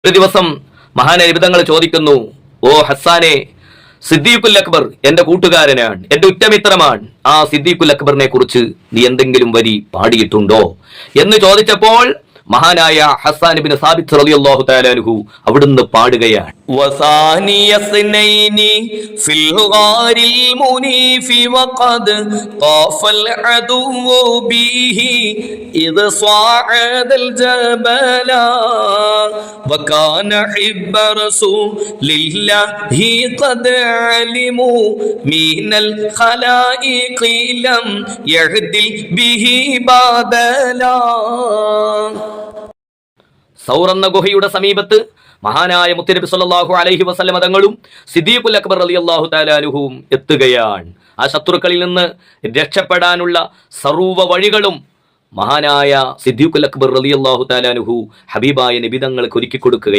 ഒരു ദിവസം മഹാനായ നിബിതങ്ങൾ ചോദിക്കുന്നു, ഓ ഹസ്സാനെ, സിദ്ദീഖുൽ അക്ബർ എന്റെ കൂട്ടുകാരനാണ്, എന്റെ ഉറ്റമിത്രമാണ്. ആ സിദ്ദീഖുൽ അക്ബറിനെ കുറിച്ച് നീ എന്തെങ്കിലും വരി പാടിയിട്ടുണ്ടോ എന്ന് ചോദിച്ചപ്പോൾ മഹാനായ ഹസ്സാൻ ഇബ്നു സാബിത്ത് റളിയല്ലാഹു തആല അൻഹു അവിടുന്ന് പാടുകയാണ്, വസാനിയസ്നൈനി ഫിൽ ഗാരിൽ മുനീഫി വഖദ് ഖാഫൽ അദുവു ബിഹി ഇദ് സ്വഅദൽ ജബല വകാന ഹിബ്ബ റസൂലില്ലാഹി ഖദ് അലിമു മിനൽ ഖലായിഖി ലം യഹ്ദിൽ ബിഹി ബദല. സൗർ എന്ന ഗുഹയുടെ സമീപത്ത് മഹാനായ മുത്തുനബി സല്ലല്ലാഹു അലൈഹി വസല്ലം തങ്ങളും സിദ്ദീഖുൽ അക്ബർ റളിയല്ലാഹു തആല അൻഹുവും എത്തുകയാണ്. ആ ശത്രുക്കളിൽ നിന്ന് രക്ഷപ്പെടാനുള്ള സർവ്വ വഴികളും മഹാനായ സിദ്ദീഖുൽ അക്ബർ റളിയല്ലാഹു തആല അൻഹു ഹബീബായ നബി തങ്ങൾക്ക് ഒരുക്കി കൊടുക്കുക.